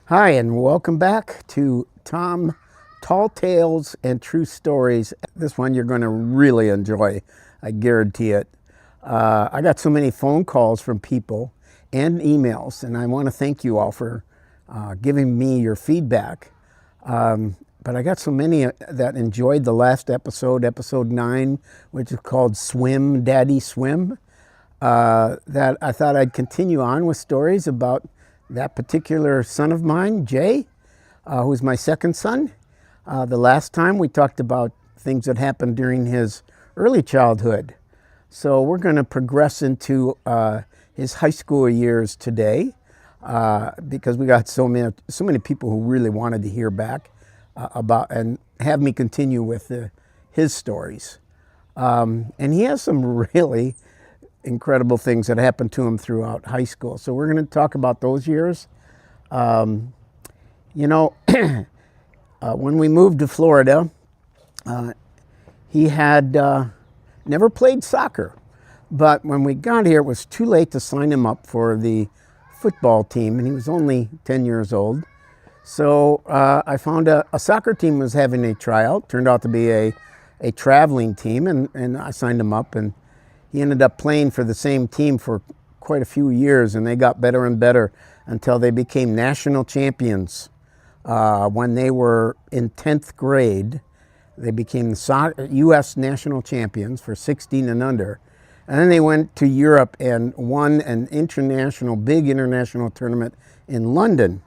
Hi, and welcome back to Tom Tall Tales and True Stories. This one you're going to really enjoy, I guarantee it. I got so many phone calls from people and emails, and I want to thank you all for giving me your feedback. But I got so many that enjoyed the last episode, episode 9, which is called Swim, Daddy Swim, that I thought I'd continue on with stories about that particular son of mine, Jay, who's my second son. The last time we talked about things that happened during his early childhood. So we're going to progress into his high school years today because we got so many people who really wanted to hear back about and have me continue with his stories. And he has some really incredible things that happened to him throughout high school. So we're going to talk about those years. Um, you know, when we moved to Florida, he had never played soccer. But when we got here, it was too late to sign him up for the football team, and he was only 10 years old. So I found a soccer team was having a tryout. Turned out to be a traveling team, and I signed him up, and he ended up playing for the same team for quite a few years, and they got better and better until they became national champions. When they were in 10th grade, they became the U.S. national champions for 16 and under. And then they went to Europe and won an big international tournament in London.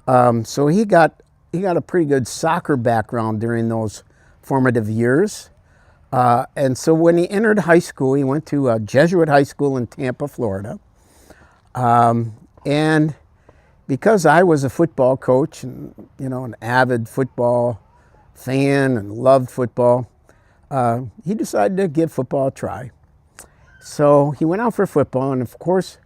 So he got a pretty good soccer background during those formative years. And so when he entered high school, he went to a Jesuit high school in Tampa, Florida. And because I was a football coach and, an avid football fan and loved football, he decided to give football a try. So he went out for football, and of course,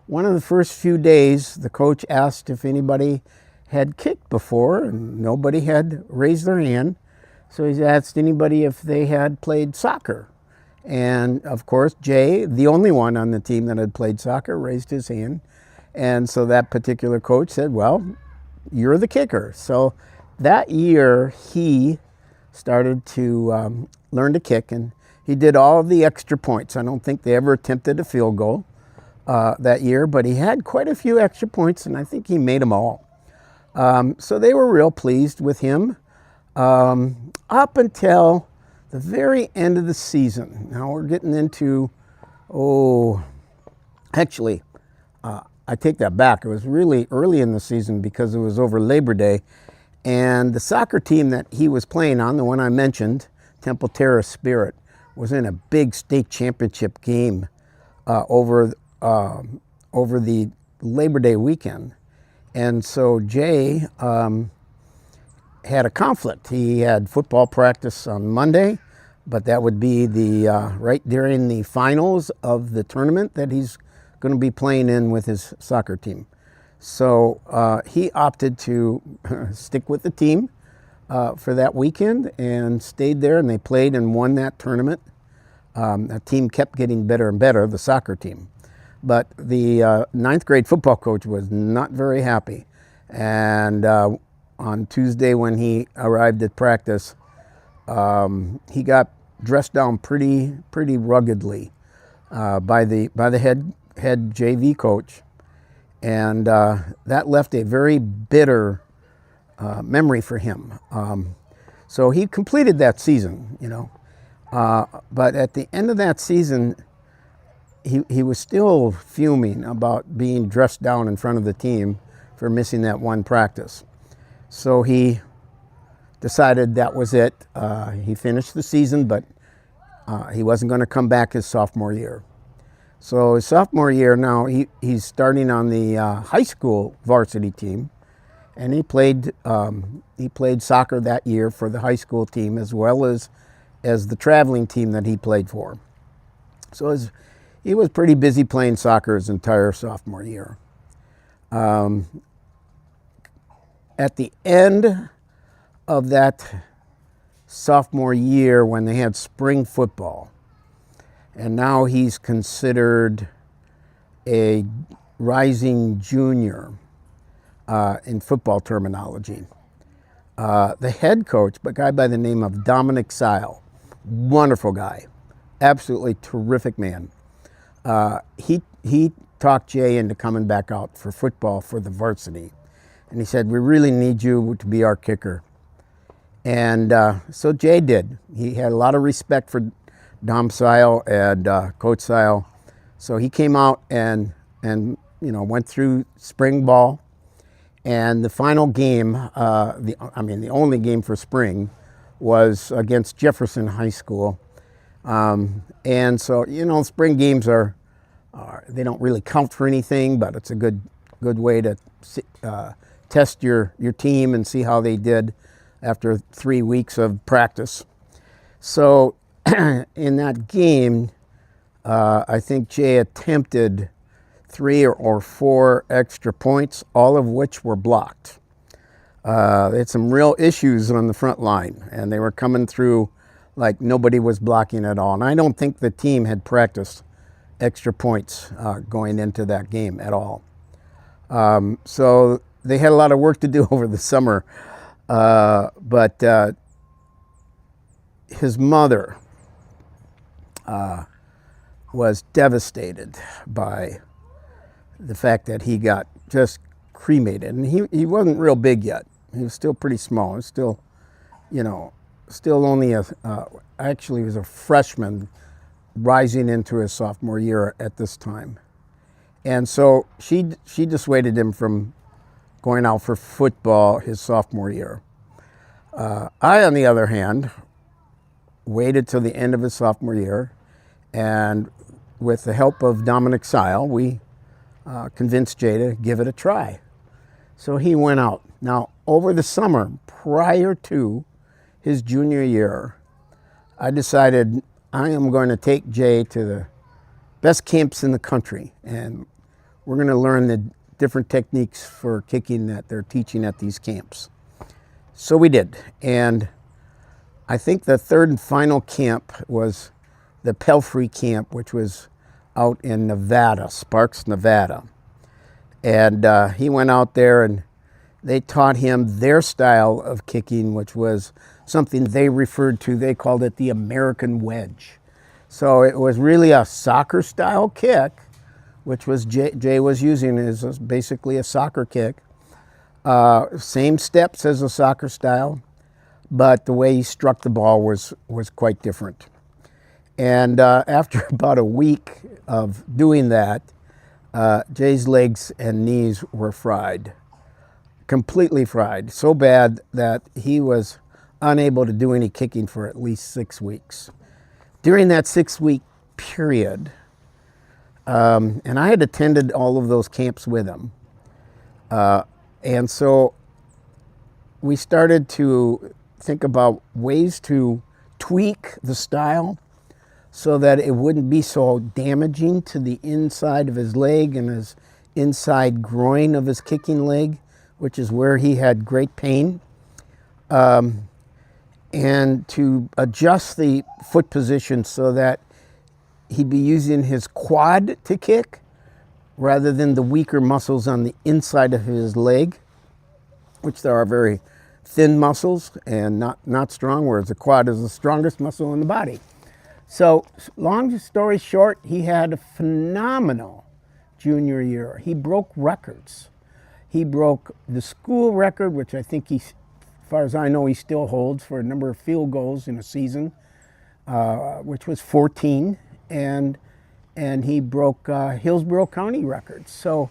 one of the first few days, the coach asked if anybody had kicked before, and nobody had raised their hand. So he asked anybody if they had played soccer. And of course, Jay, the only one on the team that had played soccer, raised his hand. And so that particular coach said, well, you're the kicker. So that year, he started to learn to kick, and he did all of the extra points. I don't think they ever attempted a field goal that year, but he had quite a few extra points, and I think he made them all. So they were real pleased with him. Up until the very end of the season. Now we're getting into, I take that back. It was really early in the season because it was over Labor Day. And the soccer team that he was playing on, the one I mentioned, Temple Terrace Spirit, was in a big state championship game over the Labor Day weekend. And so Jay had a conflict. He had football practice on Monday, but that would be right during the finals of the tournament that he's going to be playing in with his soccer team. So he opted to stick with the team for that weekend and stayed there, and they played and won that tournament. That team kept getting better and better, the soccer team. But the ninth grade football coach was not very happy. And on Tuesday when he arrived at practice, he got dressed down pretty ruggedly by the head JV coach, and that left a very bitter memory for him. So he completed that season, but at the end of that season, he was still fuming about being dressed down in front of the team for missing that one practice. So he decided that was it. He finished the season, but he wasn't going to come back his sophomore year. So his sophomore year now, he's starting on the high school varsity team, and he played soccer that year for the high school team as well as the traveling team that he played for. So he was pretty busy playing soccer his entire sophomore year. At the end of that sophomore year, when they had spring football, and now he's considered a rising junior, in football terminology. The head coach, a guy by the name of Dominic Seil, wonderful guy, absolutely terrific man. He talked Jay into coming back out for football for the varsity. And he said, we really need you to be our kicker. And so Jay did. He had a lot of respect for Dom Seil and Coach Seil. So he came out and went through spring ball. And the final game, the only game for spring, was against Jefferson High School. And so, spring games they don't really count for anything, but it's a good way to test your team and see how they did after 3 weeks of practice. So in that game, I think Jay attempted 3 or 4 extra points, all of which were blocked. They had some real issues on the front line, and they were coming through like nobody was blocking at all. And I don't think the team had practiced extra points going into that game at all. So they had a lot of work to do over the summer. But his mother was devastated by the fact that he got just cremated. And he wasn't real big yet. He was still pretty small. He was still, still only actually he was a freshman rising into his sophomore year at this time. And so she dissuaded him from going out for football his sophomore year. I, on the other hand, waited till the end of his sophomore year, and with the help of Dominic Seil, we convinced Jay to give it a try. So he went out. Now, over the summer, prior to his junior year, I decided I am going to take Jay to the best camps in the country, and we're going to learn the different techniques for kicking that they're teaching at these camps. So we did, and I think the third and final camp was the Pelfrey camp, which was out in Nevada, Sparks, Nevada. And he went out there and they taught him their style of kicking, which was something they referred to, they called it the American wedge. So it was really a soccer style kick, which was Jay was using as basically a soccer kick. Same steps as a soccer style, but the way he struck the ball was quite different. And after about a week of doing that, Jay's legs and knees were fried, completely fried, so bad that he was unable to do any kicking for at least 6 weeks. During that 6-week period, and I had attended all of those camps with him, and so we started to think about ways to tweak the style so that it wouldn't be so damaging to the inside of his leg and his inside groin of his kicking leg, which is where he had great pain, and to adjust the foot position so that he'd be using his quad to kick rather than the weaker muscles on the inside of his leg, which there are very thin muscles and not strong, whereas the quad is the strongest muscle in the body. So long story short, he had a phenomenal junior year. He broke records. He broke the school record, which I think as far as I know, he still holds for a number of field goals in a season, which was 14, and he broke Hillsborough County records. So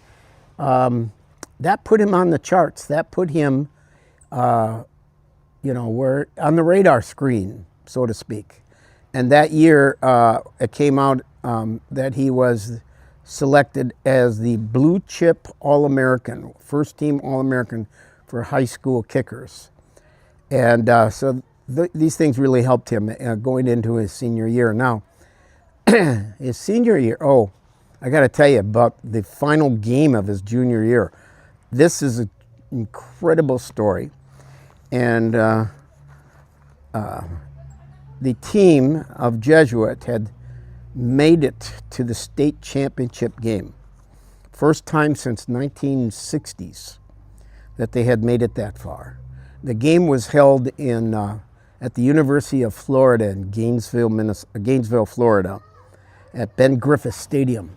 that put him on the charts. That put him, we're on the radar screen, so to speak. And that year, it came out that he was selected as the Blue Chip All-American, first team All-American for high school kickers. And so these things really helped him going into his senior year. Now, his senior year, I got to tell you about the final game of his junior year. This is an incredible story. And the team of Jesuit had made it to the state championship game. First time since 1960s. that they had made it that far. The game was held in at the University of Florida in Gainesville, Florida, at Ben Griffith Stadium.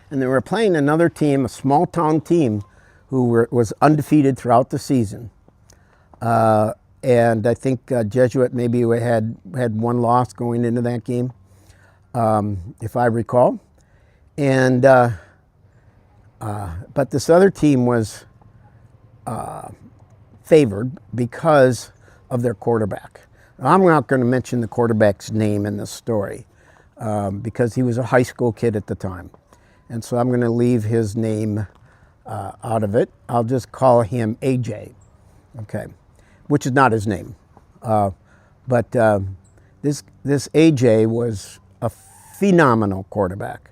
And they were playing another team, a small town team, who was undefeated throughout the season. And I think Jesuit maybe had one loss going into that game, if I recall. And but this other team was favored because of their quarterback. I'm not going to mention the quarterback's name in this story because he was a high school kid at the time. And so I'm going to leave his name out of it. I'll just call him AJ, okay, which is not his name. But this AJ was a phenomenal quarterback.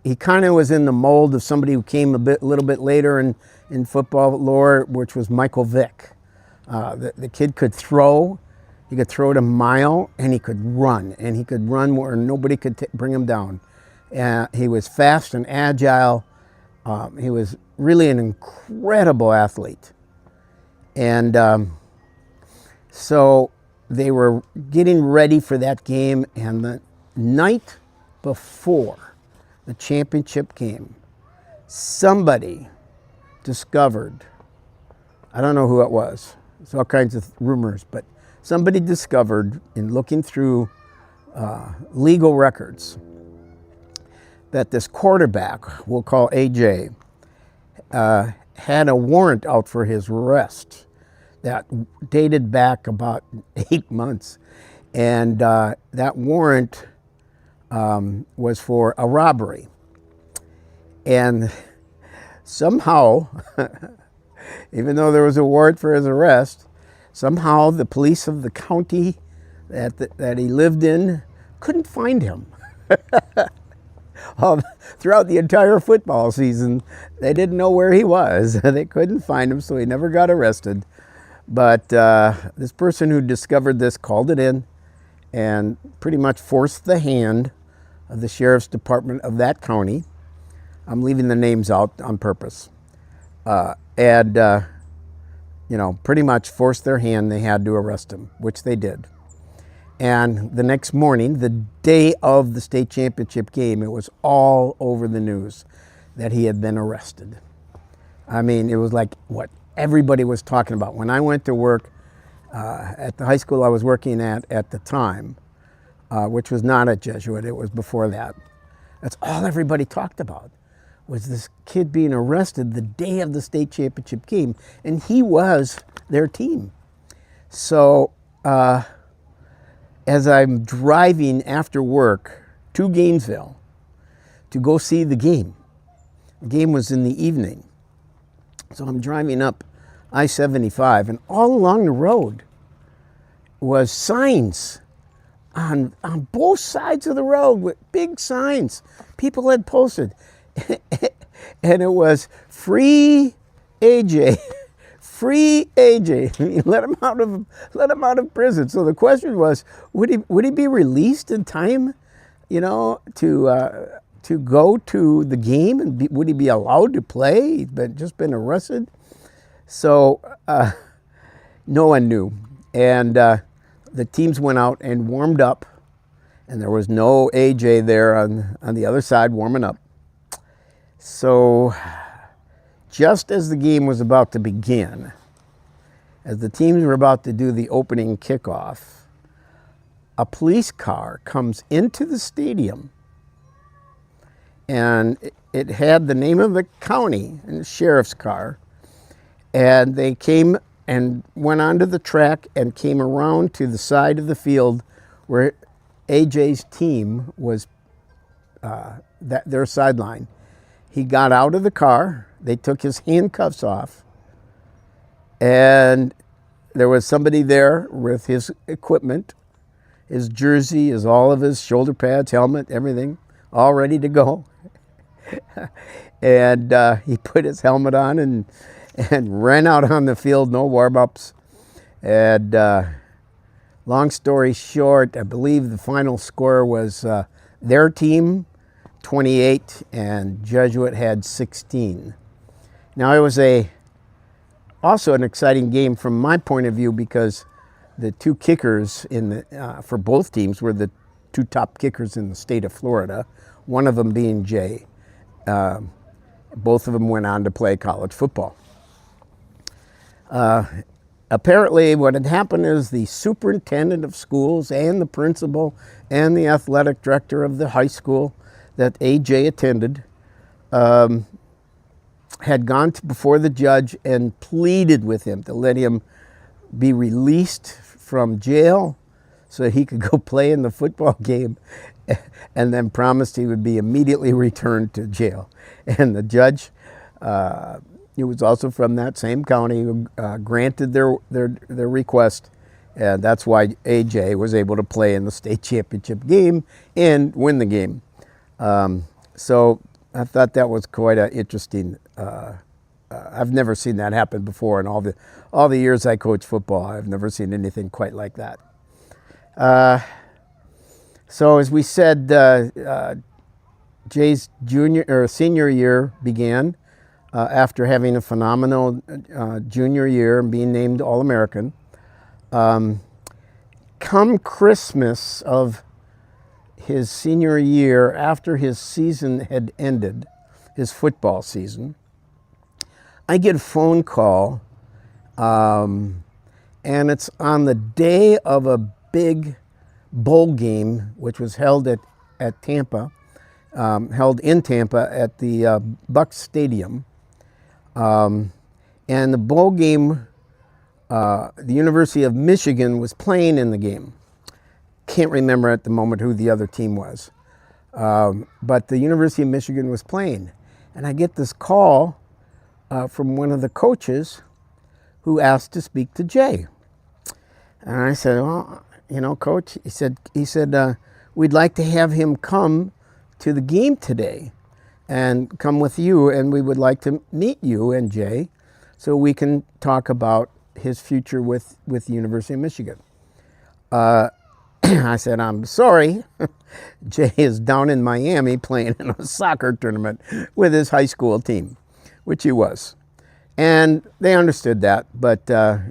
He kind of was in the mold of somebody who came a little bit later in football lore, which was Michael Vick. The kid could throw. He could throw it a mile, and he could run. And he could run where nobody could bring him down. He was fast and agile. He was really an incredible athlete. And so they were getting ready for that game, and the night before the championship game, somebody discovered, I don't know who it was, there's all kinds of rumors, but somebody discovered in looking through legal records that this quarterback, we'll call AJ, had a warrant out for his arrest that dated back about 8 months. And that warrant was for a robbery. And somehow, even though there was a warrant for his arrest, somehow the police of the county that he lived in couldn't find him. Throughout the entire football season, they didn't know where he was. They couldn't find him, so he never got arrested. But this person who discovered this called it in and pretty much forced the hand of the sheriff's department of that county. I'm leaving the names out on purpose. And pretty much forced their hand. They had to arrest him, which they did. And the next morning, the day of the state championship game, it was all over the news that he had been arrested. I mean, it was like what everybody was talking about. When I went to work at the high school I was working at the time, which was not at Jesuit, it was before that. That's all everybody talked about, was this kid being arrested the day of the state championship game, and he was their team. So as I'm driving after work to Gainesville to go see the game was in the evening. So I'm driving up I-75, and all along the road was signs on both sides of the road with big signs people had posted. And it was free AJ, free AJ. I mean, let him out of prison. So the question was, would he be released in time, to go to the game, and would he be allowed to play? He'd just been arrested. So no one knew. And the teams went out and warmed up, and there was no AJ there on the other side warming up. So just as the game was about to begin, as the teams were about to do the opening kickoff, a police car comes into the stadium, and it had the name of the county and the sheriff's car. And they came and went onto the track and came around to the side of the field where AJ's team was, their sideline. He got out of the car. They took his handcuffs off. And there was somebody there with his equipment, his jersey, all of his shoulder pads, helmet, everything, all ready to go. And he put his helmet on and ran out on the field, no warm-ups. And long story short, I believe the final score was their team 28 and Jesuit had 16. Now, it was also an exciting game from my point of view because the two kickers for both teams were the two top kickers in the state of Florida, one of them being Jay. Both of them went on to play college football. Apparently, what had happened is the superintendent of schools and the principal and the athletic director of the high school that AJ attended had gone before the judge and pleaded with him to let him be released from jail so he could go play in the football game, and then promised he would be immediately returned to jail. And the judge, he was also from that same county, granted their request, and that's why AJ was able to play in the state championship game and win the game. So I thought that was quite an interesting. I've never seen that happen before in all the years I coached football. I've never seen anything quite like that. So as we said, Jay's senior year began after having a phenomenal junior year and being named All-American. Come Christmas of his senior year, after his season had ended, his football season, I get a phone call, and it's on the day of a big bowl game, which was held at Tampa, held in Tampa at the Bucks Stadium. And the bowl game, the University of Michigan was playing in the game. Can't remember at the moment who the other team was. But the University of Michigan was playing. And I get this call from one of the coaches who asked to speak to Jay. And I said, well, Coach, he said, we'd like to have him come to the game today and come with you, and we would like to meet you and Jay so we can talk about his future with the University of Michigan. I said, I'm sorry, Jay is down in Miami playing in a soccer tournament with his high school team, which he was. And they understood that, but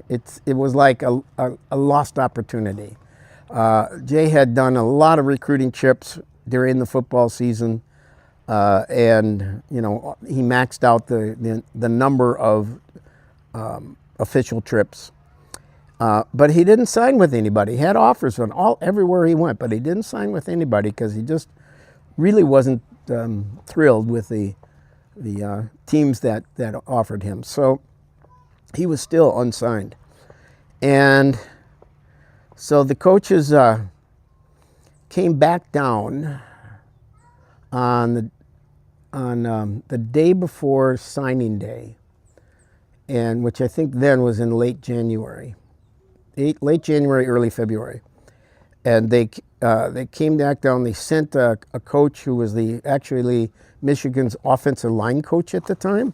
it was like a lost opportunity. Jay had done a lot of recruiting trips during the football season, and he maxed out the number of official trips. But he didn't sign with anybody. He had offers everywhere he went, but he didn't sign with anybody because he just really wasn't thrilled with the teams that offered him. So he was still unsigned. And so the coaches came back down on the day before signing day, and which I think then was in late January, early February. And they came back down. They sent a coach who was actually Michigan's offensive line coach at the time,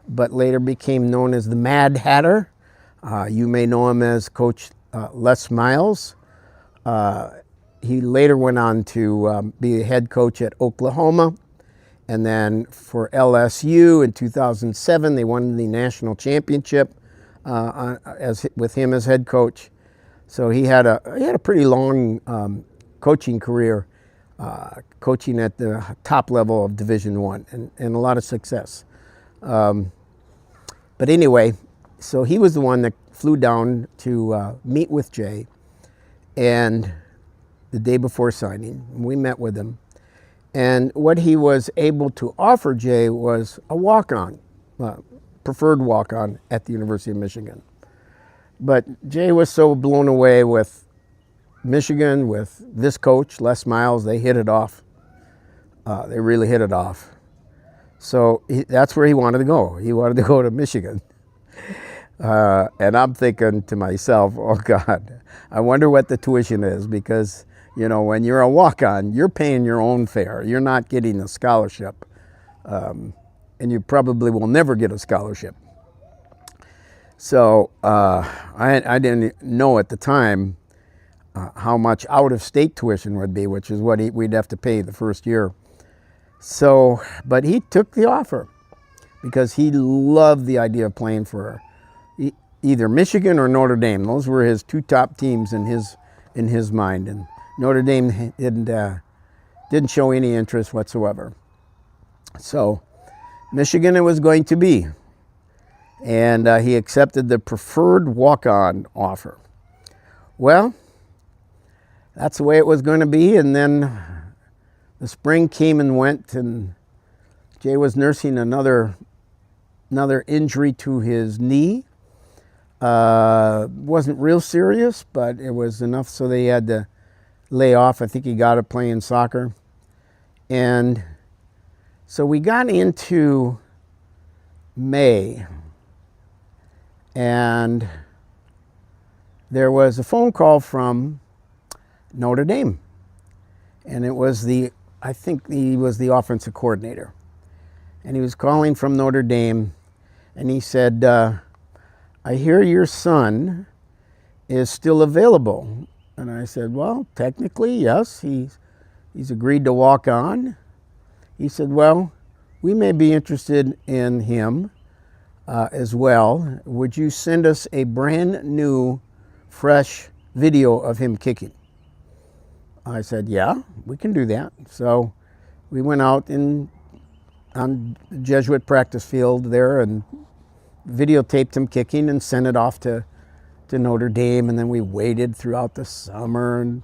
but later became known as the Mad Hatter. You may know him as Coach Les Miles. He later went on to be the head coach at Oklahoma. And then for LSU in 2007, they won the national championship with him as head coach. So he had a pretty long coaching career, coaching at the top level of Division I, and a lot of success. But anyway, so he was the one that flew down to meet with Jay, and the day before signing, we met with him. And what he was able to offer Jay was a walk-on, preferred walk-on at the University of Michigan. But Jay was so blown away with Michigan, with this coach, Les Miles. They hit it off. They really hit it off. So that's where he wanted to go. He wanted to go to Michigan. And I'm thinking to myself, oh God, I wonder what the tuition is, because when you're a walk-on, you're paying your own fare. You're not getting a scholarship. And you probably will never get a scholarship. So I didn't know at the time how much out-of-state tuition would be, which is what we'd have to pay the first year. So, but he took the offer. because he loved the idea of playing for either Michigan or Notre Dame. Those were his two top teams in his mind, and Notre Dame didn't show any interest whatsoever. So Michigan it was going to be, and he accepted the preferred walk-on offer. Well, that's the way it was going to be, and then the spring came and went, and Jay was nursing another injury to his knee. Wasn't real serious, but it was enough so they had to lay off. I think he got it playing soccer. And so we got into May, and there was a phone call from Notre Dame. And it was I think he was the offensive coordinator. And he was calling from Notre Dame, and he said, I hear your son is still available. And I said, well, technically, yes, he's agreed to walk on. He said, well, we may be interested in him as well. Would you send us a brand new, fresh video of him kicking? I said, yeah, we can do that. So we went out on the Jesuit practice field there and videotaped him kicking and sent it off to Notre Dame. And then we waited throughout the summer, and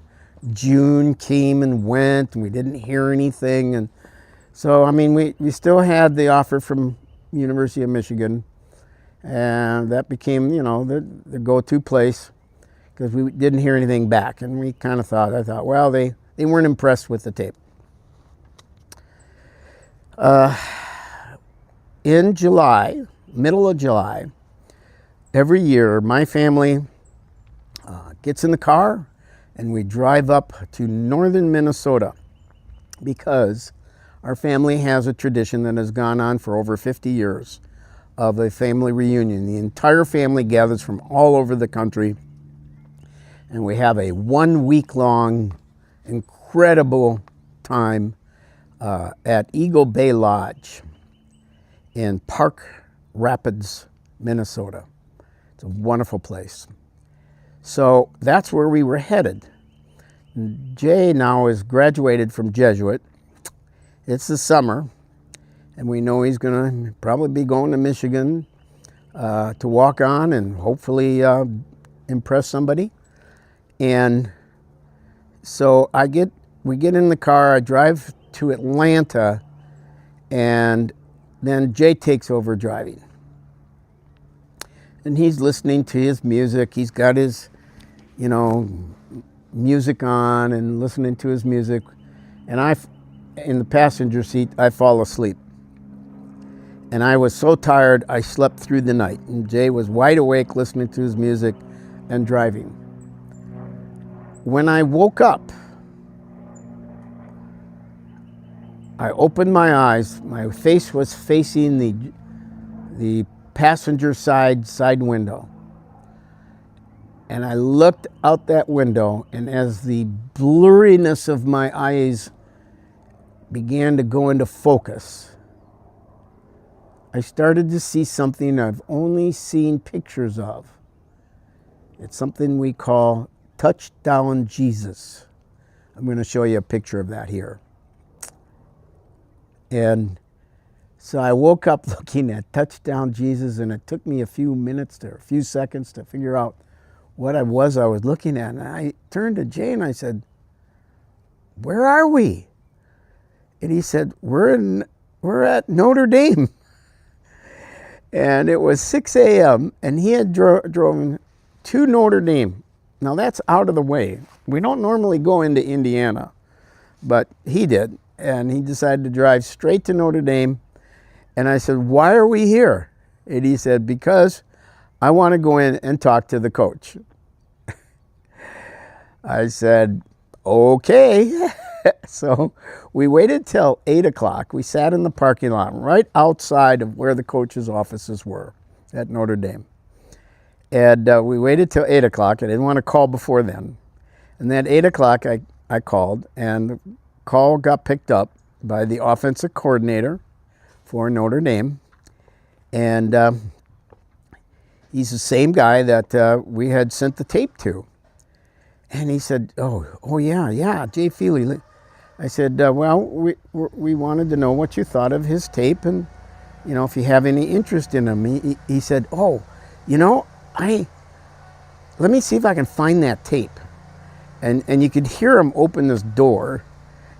June came and went, and we didn't hear anything. And so, I mean, we still had the offer from University of Michigan, and that became, the go-to place, because we didn't hear anything back. And we kind of I thought, well, they weren't impressed with the tape. In July, middle of July, every year, my family gets in the car and we drive up to northern Minnesota, because our family has a tradition that has gone on for over 50 years of a family reunion. The entire family gathers from all over the country, and we have a 1 week long incredible time at Eagle Bay Lodge in Park Rapids, Minnesota. It's a wonderful place. So that's where we were headed. Jay now is graduated from Jesuit. It's the summer, and we know he's going to probably be going to Michigan to walk on and hopefully impress somebody. And so we get in the car, I drive to Atlanta, and then Jay takes over driving. And he's listening to his music. He's got his, music on and listening to his music. And in the passenger seat, I fall asleep. And I was so tired, I slept through the night. And Jay was wide awake listening to his music and driving. When I woke up, I opened my eyes. My face was facing the passenger side window. And I looked out that window, and as the blurriness of my eyes began to go into focus, I started to see something I've only seen pictures of. It's something we call Touchdown Jesus. I'm going to show you a picture of that here. And so I woke up looking at Touchdown Jesus, and it took me a few seconds to figure out what I was looking at. And I turned to Jay and I said, "Where are we?" And he said, we're at Notre Dame. And it was 6 a.m. and he had driven to Notre Dame. Now that's out of the way. We don't normally go into Indiana, but he did. And he decided to drive straight to Notre Dame. And I said, "Why are we here?" And he said, "Because I want to go in and talk to the coach." I said, "Okay." So we waited till 8 o'clock. We sat in the parking lot right outside of where the coach's offices were at Notre Dame. And we waited till 8 o'clock. I didn't want to call before then. And then at 8 o'clock, I called, and the call got picked up by the offensive coordinator for Notre Dame. And he's the same guy that we had sent the tape to. And he said, oh yeah, Jay Feely. I said, well, we wanted to know what you thought of his tape and, you know, if you have any interest in him. He said, you know, let me see if I can find that tape. And you could hear him open this door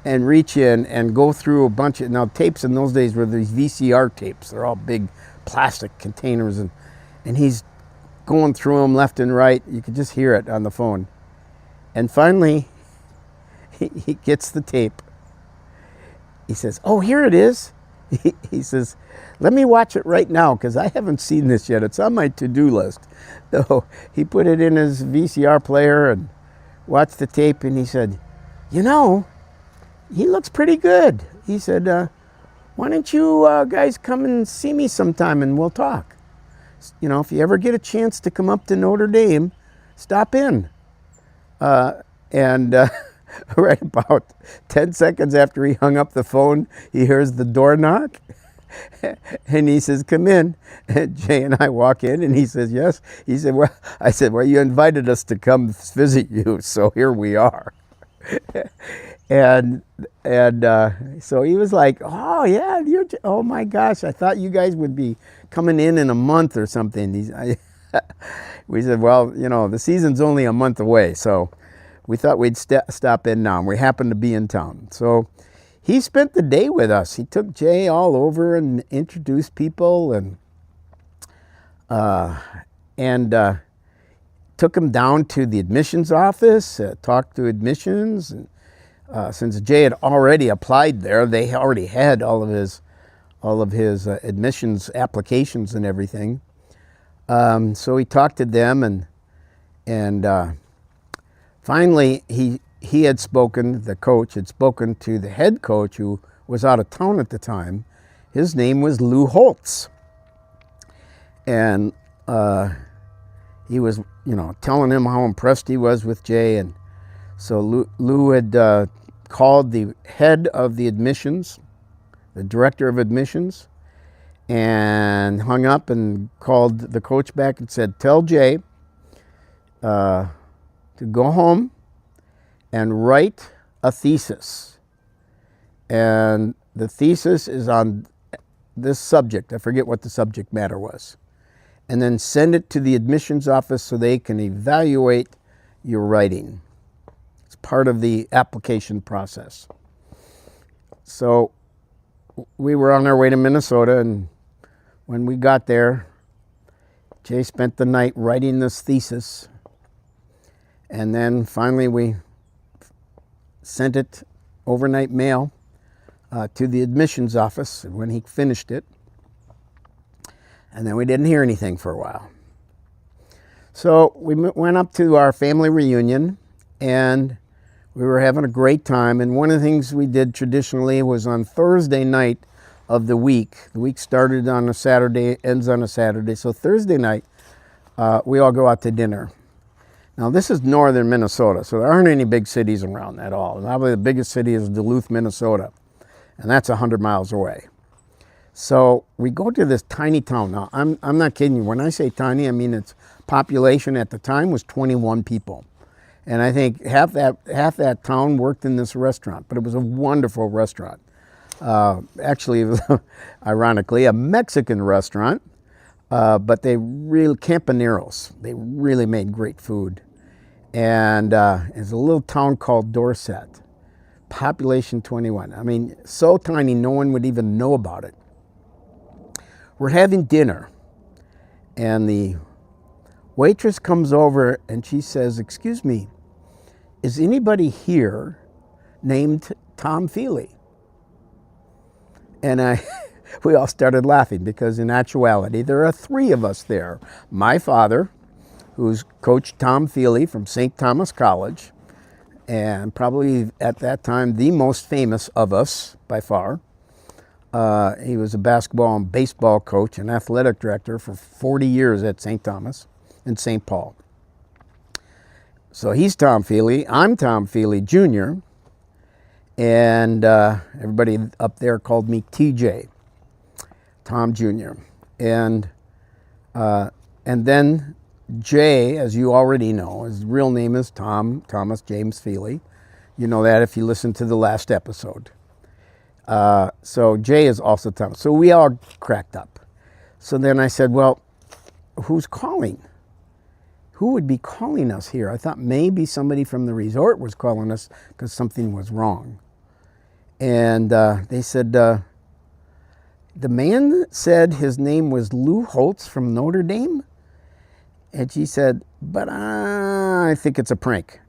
and reach in and go through a bunch of, now tapes in those days were these VCR tapes. They're all big plastic containers, and he's going through them left and right. You could just hear it on the phone. And finally, he gets the tape. He says, here it is. He says, let me watch it right now because I haven't seen this yet. It's on my to-do list. So he put it in his VCR player and watched the tape, and he said, you know, he looks pretty good. He said, why don't you guys come and see me sometime and we'll talk. You know, if you ever get a chance to come up to Notre Dame, stop in. Right about 10 seconds after he hung up the phone, he hears the door knock. And he says, come in. And Jay and I walk in, and he says, yes. He said, well, I said, well, you invited us to come visit you, so here we are. And so he was like, oh yeah, oh my gosh, I thought you guys would be coming in a month or something. We said, well, you know, the season's only a month away, so we thought we'd stop in now. And we happened to be in town. So he spent the day with us. He took Jay all over and introduced people and took him down to the admissions office, talked to admissions. And since Jay had already applied there, they already had all of his admissions applications and everything. So he talked to them, and finally he had spoken. The coach had spoken to the head coach, who was out of town at the time. His name was Lou Holtz, and he was, you know, telling him how impressed he was with Jay. And so Lou had called the head of the admissions, the director of admissions, and hung up and called the coach back and said, tell Jay to go home and write a thesis. And the thesis is on this subject. I forget what the subject matter was. And then send it to the admissions office so they can evaluate your writing. It's part of the application process. So we were on our way to Minnesota, and when we got there, Jay spent the night writing this thesis. And then finally we sent it overnight mail to the admissions office when he finished it. And then we didn't hear anything for a while. So we went up to our family reunion, and we were having a great time. And one of the things we did traditionally was on Thursday night of the week started on a Saturday, ends on a Saturday. So Thursday night, we all go out to dinner. Now this is northern Minnesota, so there aren't any big cities around at all. Probably the biggest city is Duluth, Minnesota, and that's 100 miles away. So we go to this tiny town. Now, I'm not kidding you. When I say tiny, I mean its population at the time was 21 people. And I think half that town worked in this restaurant, but it was a wonderful restaurant. Actually, it was, ironically, a Mexican restaurant, but Campaneros. They really made great food. And it's a little town called Dorset. Population 21. I mean, so tiny no one would even know about it. We're having dinner, and the waitress comes over and she says, excuse me, is anybody here named Tom Feely? And we all started laughing because in actuality, there are three of us there. My father, who's Coach Tom Feely from St. Thomas College, and probably at that time the most famous of us by far. He was a basketball and baseball coach and athletic director for 40 years at St. Thomas and St. Paul. So he's Tom Feely. I'm Tom Feely Jr. And everybody up there called me TJ, Tom Jr. And then Jay, as you already know, his real name is Thomas James Feely. You know that if you listen to the last episode. So Jay is also Thomas. So we all cracked up. So then I said, well, who's calling? Who would be calling us here? I thought maybe somebody from the resort was calling us because something was wrong. And they said, the man said his name was Lou Holtz from Notre Dame. And she said, but I think it's a prank.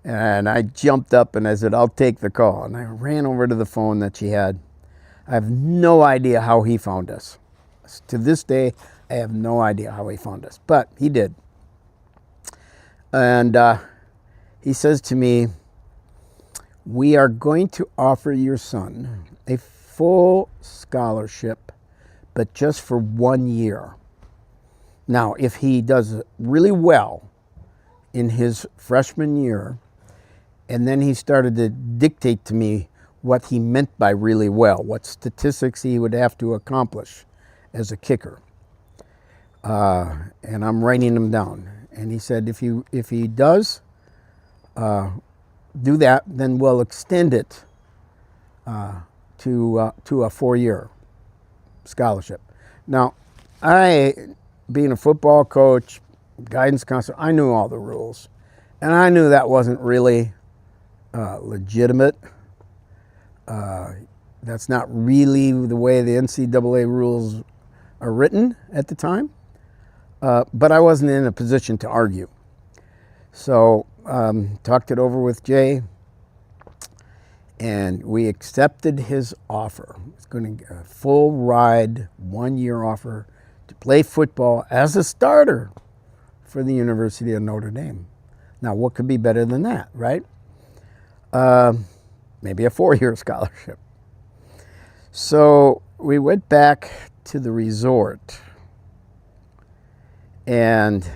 And I jumped up and I said, I'll take the call. And I ran over to the phone that she had. I have no idea how he found us. To this day, I have no idea how he found us, but he did. And he says to me, we are going to offer your son a full scholarship, but just for 1 year. Now, if he does really well in his freshman year, and then he started to dictate to me what he meant by really well, what statistics he would have to accomplish as a kicker. And I'm writing them down. And he said, if he does do that, then we'll extend it to a 4-year scholarship. Now, being a football coach, guidance counselor, I knew all the rules. And I knew that wasn't really legitimate. That's not really the way the NCAA rules are written at the time. But I wasn't in a position to argue. So talked it over with Jay, and we accepted his offer. It's going to a full ride, 1-year offer to play football as a starter for the University of Notre Dame. Now, what could be better than that, right? Maybe a 4-year scholarship. So we went back to the resort and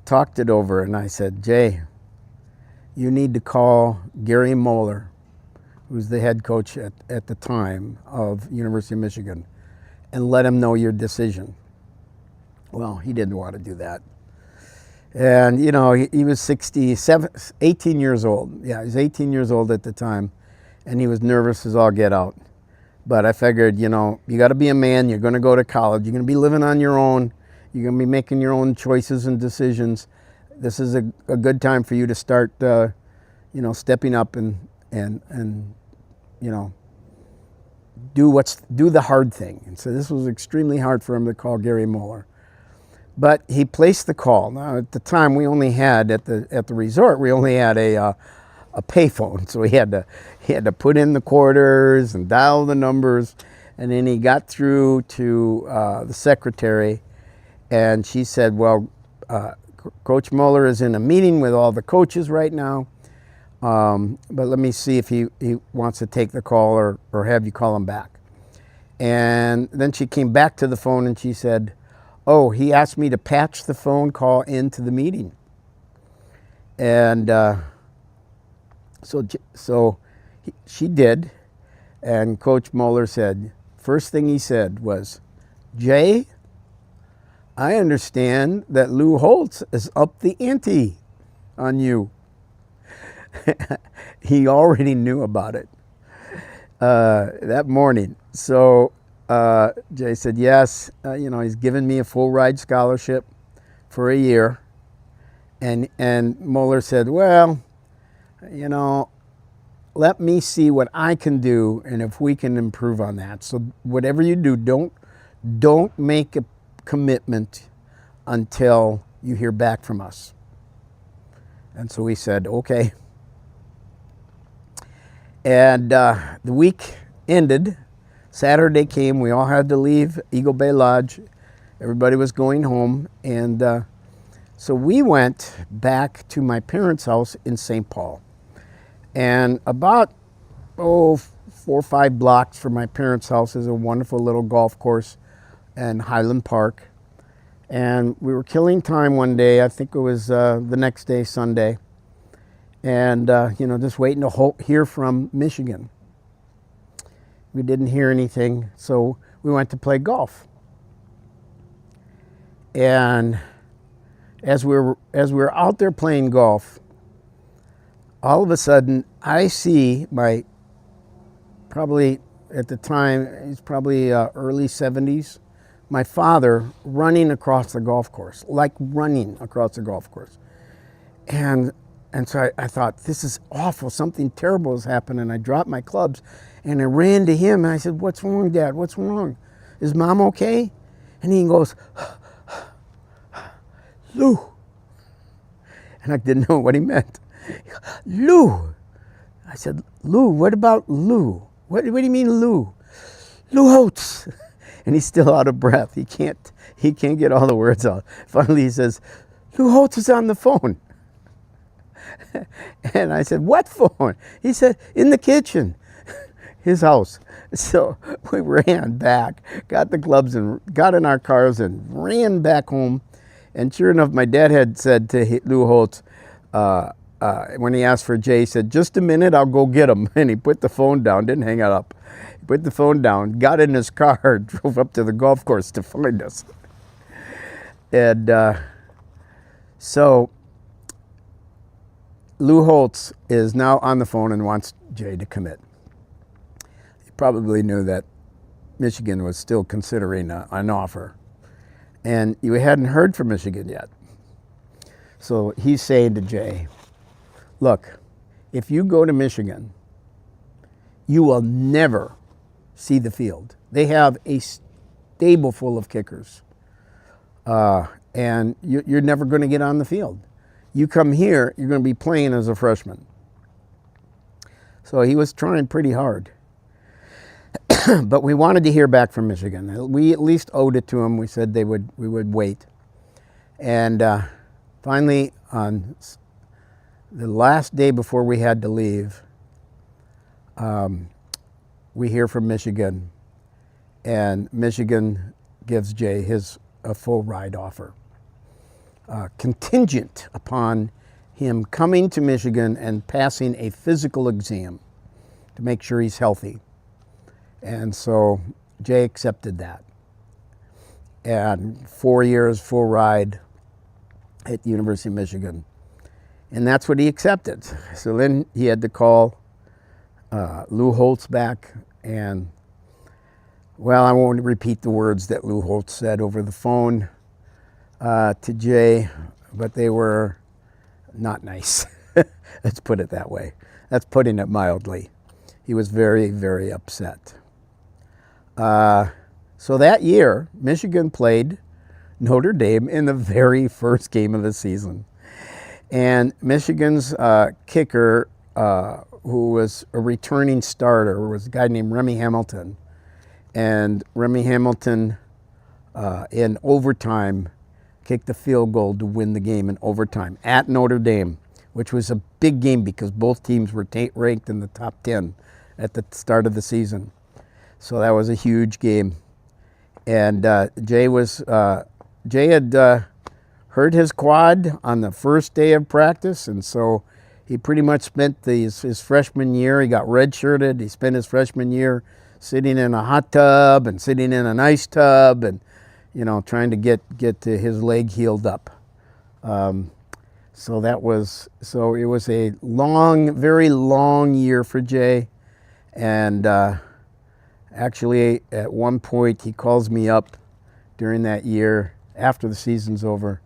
talked it over. And I said, Jay, you need to call Gary Moeller, who's the head coach at the time of University of Michigan, and let him know your decision. Well, he didn't want to do that. And, you know, he was 18 years old. Yeah, he was 18 years old at the time, and he was nervous as all get out. But I figured, you know, you got to be a man. You're going to go to college. You're going to be living on your own. You're going to be making your own choices and decisions. This is a good time for you to start, you know, stepping up and you know, do the hard thing. And so this was extremely hard for him to call Gary Moeller. But he placed the call. Now, at the time, we only had at the resort, we only had a payphone, so he had to put in the quarters and dial the numbers, and then he got through to the secretary, and she said, "Well, Coach Moeller is in a meeting with all the coaches right now, but let me see if he wants to take the call or have you call him back." And then she came back to the phone and she said, "Oh, he asked me to patch the phone call into the meeting." And so she did, and Coach Moeller said, first thing he said was, "Jay, I understand that Lou Holtz is up the ante on you." He already knew about it that morning. So Jay said, yes, you know, he's given me a full ride scholarship for a year. And Moeller said, well, you know, let me see what I can do and if we can improve on that. So whatever you do, don't make a commitment until you hear back from us. And so we said, okay. And the week ended. Saturday came. We all had to leave Eagle Bay Lodge. Everybody was going home. And so we went back to my parents' house in St. Paul. And about, 4 or 5 blocks from my parents' house is a wonderful little golf course in Highland Park. And we were killing time one day. I think it was the next day, Sunday. And, you know, just waiting to hear from Michigan. We didn't hear anything, so we went to play golf. And as we were out there playing golf, all of a sudden I see my, probably at the time, he's probably early 70s, my father running across the golf course, like running across the golf course. And so I thought, this is awful, something terrible has happened, and I dropped my clubs, and I ran to him, and I said, "What's wrong, Dad? What's wrong? Is Mom okay?" And he goes, "Lou." And I didn't know what he meant. "Lou." I said, "Lou, what about Lou? What do you mean Lou?" "Lou Holtz." And he's still out of breath. He can't get all the words out. Finally he says, "Lou Holtz is on the phone." And I said, "What phone?" He said, "In the kitchen." His house. So we ran back, got the clubs and got in our cars and ran back home. And sure enough, my dad had said to Lou Holtz, when he asked for Jay, he said, "Just a minute, I'll go get him." And he put the phone down, didn't hang it up. He put the phone down, got in his car, drove up to the golf course to find us. And so Lou Holtz is now on the phone and wants Jay to commit. He probably knew that Michigan was still considering an offer. And you hadn't heard from Michigan yet. So he's saying to Jay, "Look, if you go to Michigan, you will never see the field. They have a stable full of kickers. And you're never going to get on the field. You come here, you're going to be playing as a freshman." So he was trying pretty hard. But we wanted to hear back from Michigan. We at least owed it to them. We said we would wait. And finally, on the last day before we had to leave, we hear from Michigan, and Michigan gives Jay a full ride offer, contingent upon him coming to Michigan and passing a physical exam to make sure he's healthy. And so Jay accepted that. And 4 years, full ride at the University of Michigan. And that's what he accepted. So then he had to call Lou Holtz back. And, well, I won't repeat the words that Lou Holtz said over the phone to Jay, but they were not nice. Let's put it that way. That's putting it mildly. He was very, very upset. So that year, Michigan played Notre Dame in the very first game of the season. And Michigan's kicker, who was a returning starter, was a guy named Remy Hamilton. And Remy Hamilton, in overtime, kicked the field goal to win the game in overtime at Notre Dame, which was a big game because both teams were ranked in the top 10 at the start of the season. So that was a huge game. And Jay had hurt his quad on the first day of practice, and so he pretty much spent his freshman year, he got redshirted, he spent his freshman year sitting in a hot tub and sitting in an ice tub and, trying to get his leg healed up. So it was a long, very long year for Jay. And actually, at one point, he calls me up during that year, after the season's over,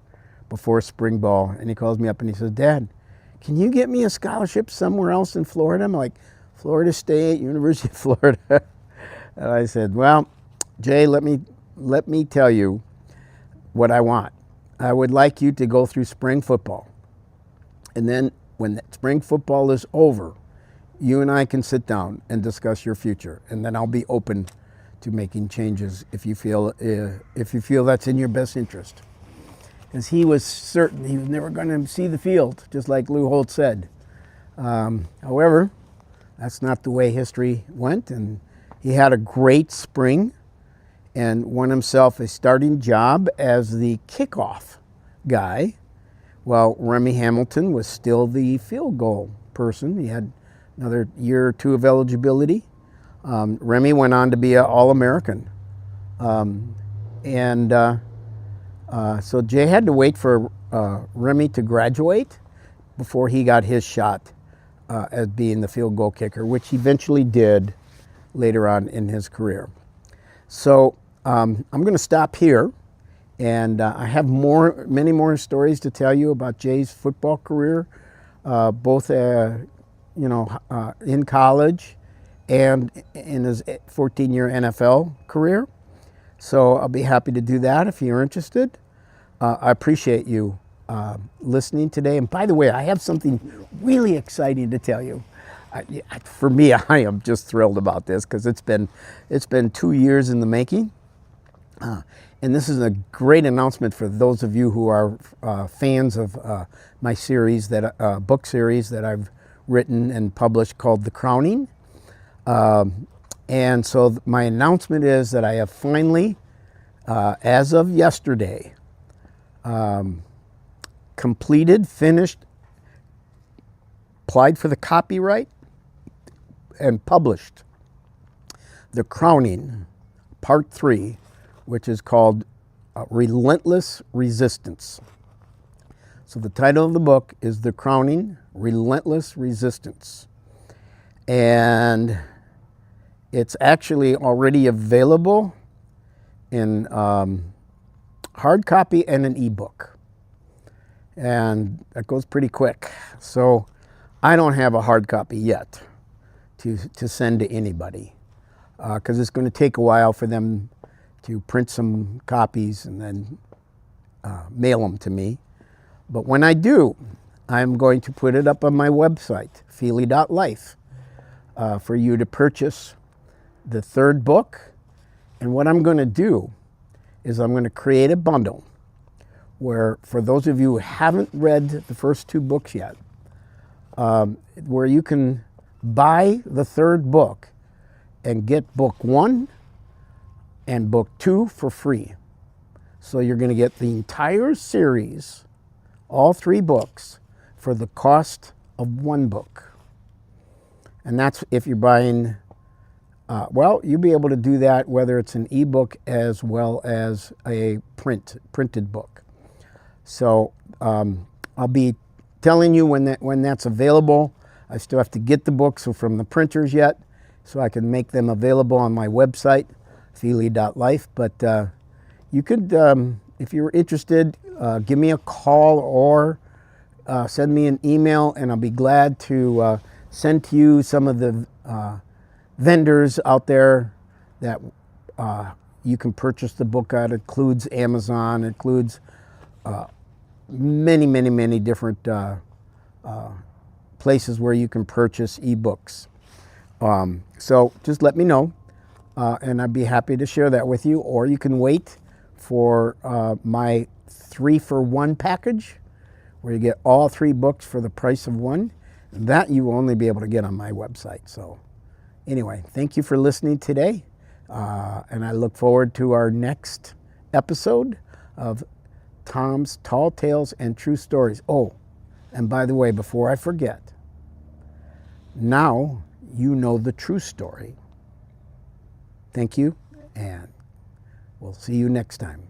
before spring ball, and he calls me up and he says, "Dad, can you get me a scholarship somewhere else in Florida?" I'm like, "Florida State, University of Florida." And I said, "Well, Jay, let me tell you what I want. I would like you to go through spring football. And then when spring football is over, you and I can sit down and discuss your future. And then I'll be open to making changes if you feel that's in your best interest." Because he was certain he was never going to see the field, just like Lou Holtz said. However, that's not the way history went, and he had a great spring and won himself a starting job as the kickoff guy, while Remy Hamilton was still the field goal person. He had another year or two of eligibility. Remy went on to be an All-American. So Jay had to wait for Remy to graduate before he got his shot as being the field goal kicker, which he eventually did later on in his career. So I'm going to stop here, and I have many more stories to tell you about Jay's football career, both in college and in his 14-year NFL career. So I'll be happy to do that if you're interested. I appreciate you listening today. And by the way, I have something really exciting to tell you. For me, I am just thrilled about this because it's been 2 years in the making. And this is a great announcement for those of you who are fans of my series, book series that I've written and published called The Crowning. And so my announcement is that I have finally, as of yesterday, finished, applied for the copyright, and published The Crowning, Part 3, which is called Relentless Resistance. So the title of the book is The Crowning, Relentless Resistance. And it's actually already available in hard copy and an ebook. And that goes pretty quick. So I don't have a hard copy yet to send to anybody because it's going to take a while for them to print some copies and then mail them to me. But when I do, I'm going to put it up on my website, feely.life, for you to purchase the third book. And what I'm going to do is I'm going to create a bundle where, for those of you who haven't read the first 2 books yet, where you can buy the third book and get book 1 and book 2 for free. So you're going to get the entire series, all 3 books, for the cost of 1 book. And that's if you're buying, you'll be able to do that whether it's an ebook as well as a printed book. So I'll be telling you when that's available. I still have to get the books from the printers yet, so I can make them available on my website, feely.life. But you could, if you're interested, give me a call or send me an email, and I'll be glad to send to you some of the vendors out there that you can purchase the book at. It includes Amazon, it includes many different places where you can purchase ebooks. So just let me know, and I'd be happy to share that with you. Or you can wait for my 3-for-1 package, where you get all 3 books for the price of 1. That you will only be able to get on my website. So anyway, thank you for listening today, and I look forward to our next episode of Tom's Tall Tales and True Stories. Oh, and by the way, before I forget, now you know the true story. Thank you, and we'll see you next time.